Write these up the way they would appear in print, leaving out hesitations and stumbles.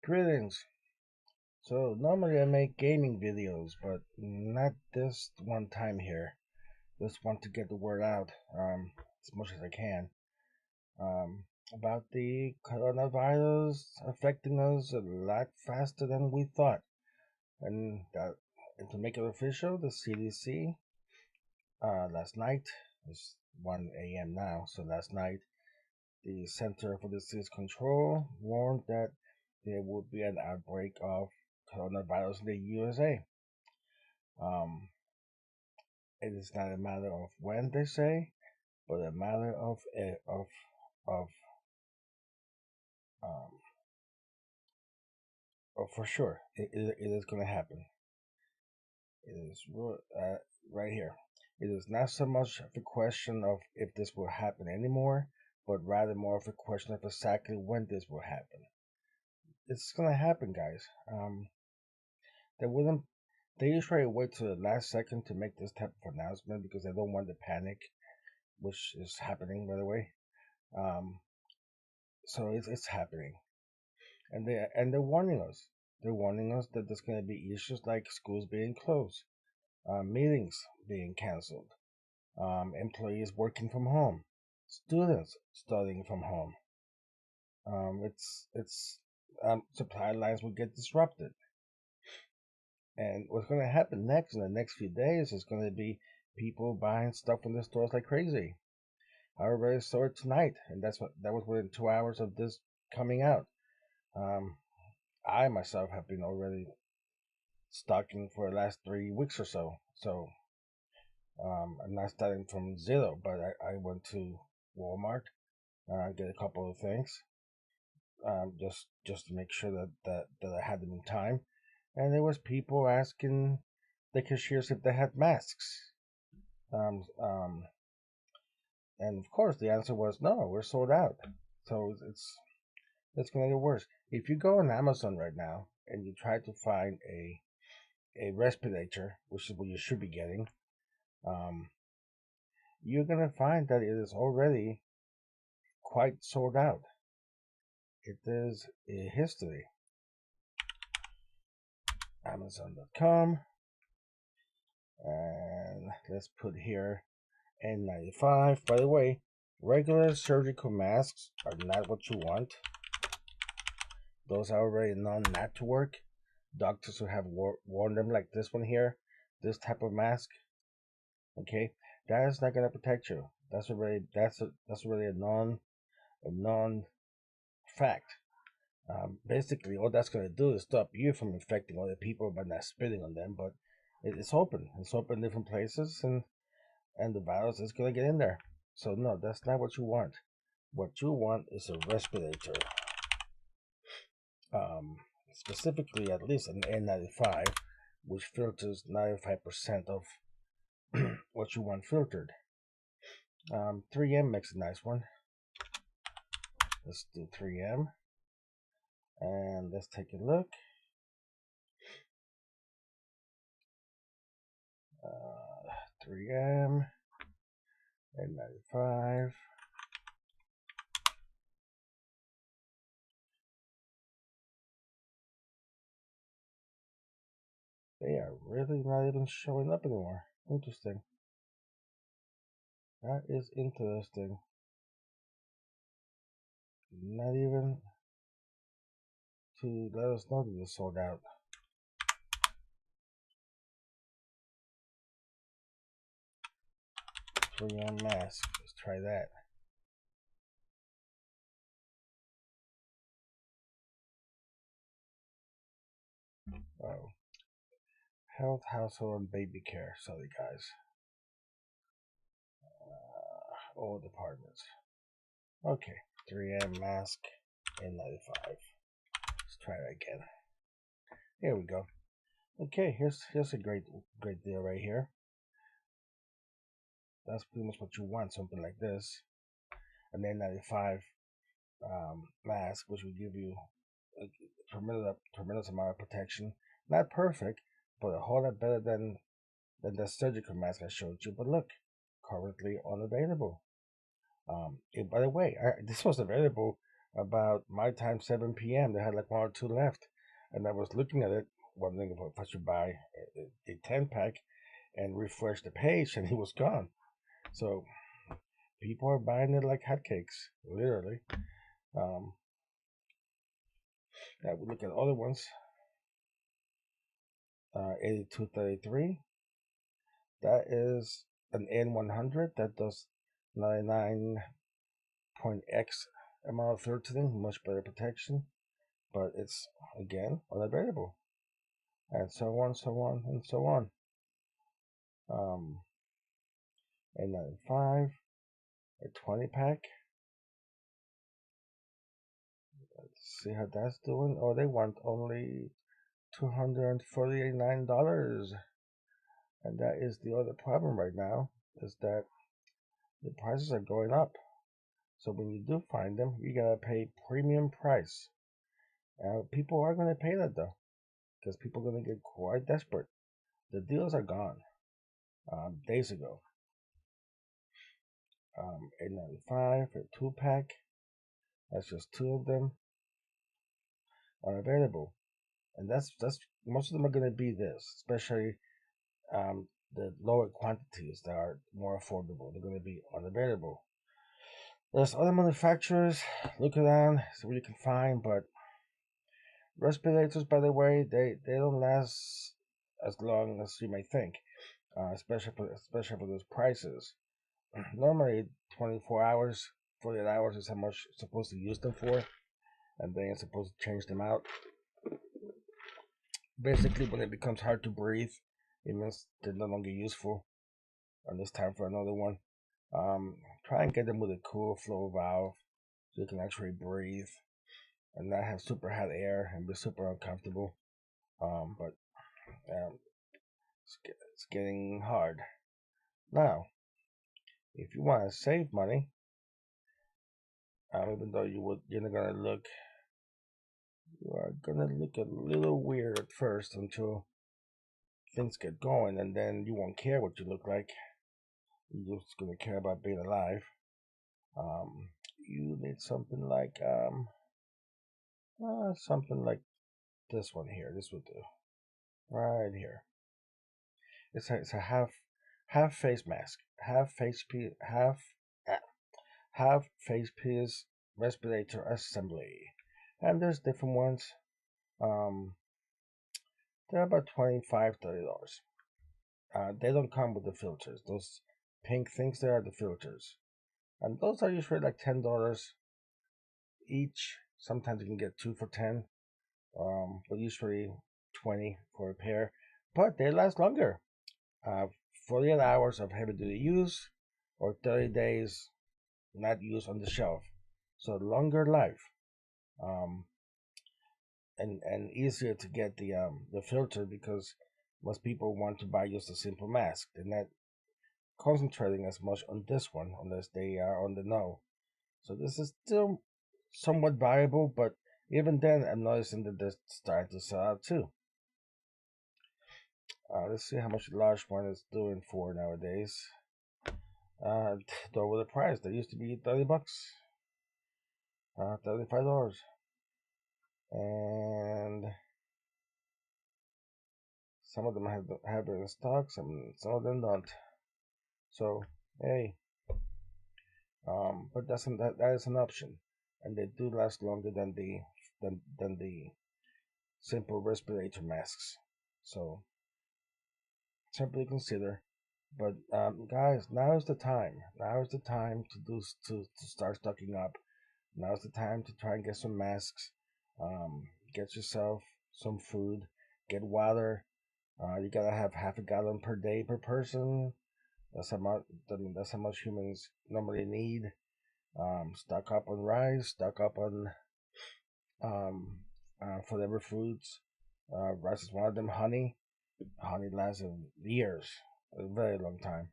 Greetings. So normally I make gaming videos, but not this one time here. Just want to get the word out as much as I can about the coronavirus affecting us a lot faster than we thought. And to make it official, the CDC last night it's 1 a.m. now. So last night the Center for Disease Control warned that there would be an outbreak of coronavirus in the USA. Um, it is not a matter of when they say, but a matter of um, of for sure. It is going to happen. It is right here. It is not so much of a question of if this will happen anymore, but rather more of a question of exactly when this will happen. It's going to happen, guys. They wouldn't. They usually wait to the last second to make this type of announcement because they don't want the panic, which is happening, by the way. Um, so it's happening, and they're warning us. They're warning us that there's going to be issues like schools being closed, meetings being canceled, employees working from home, students studying from home. It's supply lines will get disrupted, and what's going to happen next in the next few days is going to be people buying stuff in the stores like crazy. I already saw it tonight, and that was within 2 hours of this coming out. Um, I myself have been already stocking for the last 3 weeks or so. So I'm not starting from zero, but I went to Walmart, get a couple of things, just to make sure that I had them in time. And there was people asking the cashiers if they had masks. Um, um, and of course the answer was no, we're sold out. So it's gonna get worse. If you go on Amazon right now and you try to find a respirator, which is what you should be getting, um, you're gonna find that it is already quite sold out. It is a history. Amazon.com, and let's put here N95. By the way, regular surgical masks are not what you want. Those are already known not to work. Doctors who have worn them, like this one here, this type of mask, okay, that is not gonna protect you. That's already a non fact. Basically, all that's going to do is stop you from infecting other people by not spitting on them. But it's open. It's open in different places, and the virus is going to get in there. So no, that's not what you want. What you want is a respirator. Um, Specifically, at least an N95, which filters 95% of what you want filtered. 3M makes a nice one. Let's do 3M, and let's take a look. 3M N95. They are really not even showing up anymore. Interesting. That is interesting. Not even to let us know that it's sold out. 3M mask. Let's try that. Oh. Health, household, and baby care. Sorry, guys. All departments. Okay. 3M mask N95. Let's try it again. Here we go. Okay, here's a great deal right here. That's pretty much what you want, something like this. An N95 mask, which will give you a tremendous amount of protection. Not perfect, but a whole lot better than the surgical mask I showed you. But look, currently unavailable. By the way, this was available about my time 7 p.m. They had like one or two left, and I was looking at it, wondering if I should buy a 10 pack and refresh the page, and it was gone. So people are buying it like hotcakes, literally. Um, yeah, we look at other ones. 8233. That is an N100 that does 99.x amount of filtering, much better protection, but it's again unavailable, and so on, so on, and so on. A95, a 20 pack. Let's see how that's doing. Oh, they want only $249, and that is the other problem right now, is that the prices are going up. So when you do find them, you gotta pay premium price. People are gonna pay that though, because people are gonna get quite desperate. The deals are gone days ago. A95, a 2 pack. That's just two of them are available, and that's most of them are gonna be this, especially the lower quantities that are more affordable. They're gonna be unavailable. There's other manufacturers. Look around, see what you can find, but respirators, by the way, they don't last as long as you may think, especially for those prices. Normally, 24 hours, 48 hours is how much you're supposed to use them for, and then you're supposed to change them out. Basically, when it becomes hard to breathe, it means they're no longer useful, and it's time for another one. Try and get them with a cool flow valve so you can actually breathe and not have super hot air and be super uncomfortable. But it's getting hard. Now, if you want to save money, even though you are gonna look a little weird at first until things get going, and then you won't care what you look like. You're just gonna care about being alive. You need something like this one here. This would do right here. It's a half face mask, ah, half face piece respirator assembly, and there's different ones. Um, they're about $25-$30. They don't come with the filters. Those pink things there are the filters, and those are usually like $10 each. Sometimes you can get two for 10, but usually 20 for a pair. But they last longer. 48 hours of heavy duty use, or 30 days not used on the shelf. So longer life, um, and easier to get the filter, because most people want to buy just a simple mask. They're not concentrating as much on this one unless they are on the know. So this is still somewhat viable, but even then, I'm noticing that they're starting to sell out too. Let's see how much the large one is doing for nowadays. Double the price. They used to be $30, $35, and some of them have it in stock. Some of them don't. So hey, but that is an option, and they do last longer than the simple respirator masks. So simply consider. But guys, now is the time. Now is the time to start stocking up. Now is the time to try and get some masks. Get yourself some food. Get water. You gotta have half a gallon per day per person. That's how much. That's how much humans normally need. Stock up on rice. Stock up on um, flavor foods. Rice is one of them. Honey lasts years, a very long time.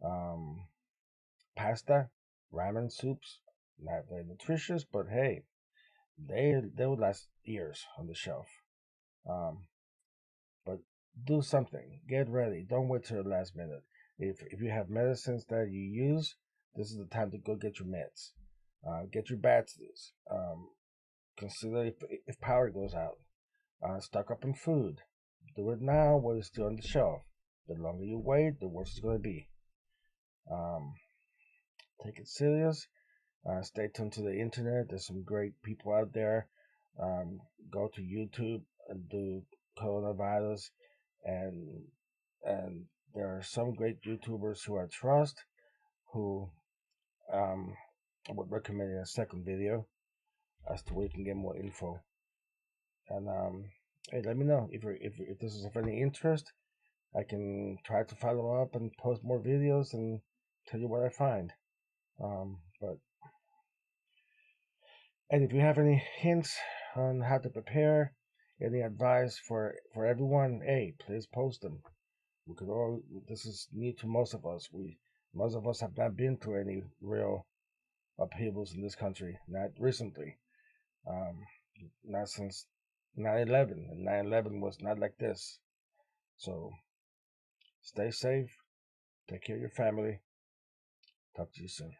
Um, Pasta, ramen soups, not very nutritious, but hey, they would last years on the shelf. Um, but do something. Get ready. Don't wait till the last minute. If you have medicines that you use, this is the time to go get your meds. Get your batteries. Consider if power goes out. Stock up on food. Do it now while it's still on the shelf. The longer you wait, the worse it's going to be. Um, Take it serious. Stay tuned to the internet. There's some great people out there. Go to YouTube and do coronavirus, and and there are some great YouTubers who I trust who um, I would recommend in a second video as to where you can get more info. And hey, let me know if this is of any interest. I can try to follow up and post more videos and tell you what I find. But and if you have any hints on how to prepare, any advice for everyone, hey, please post them. We could all. This is new to most of us. Most of us have not been through any real upheavals in this country. Not recently. Um, Not since 9/11. And 9/11 was not like this. So stay safe. Take care of your family. Talk to you soon.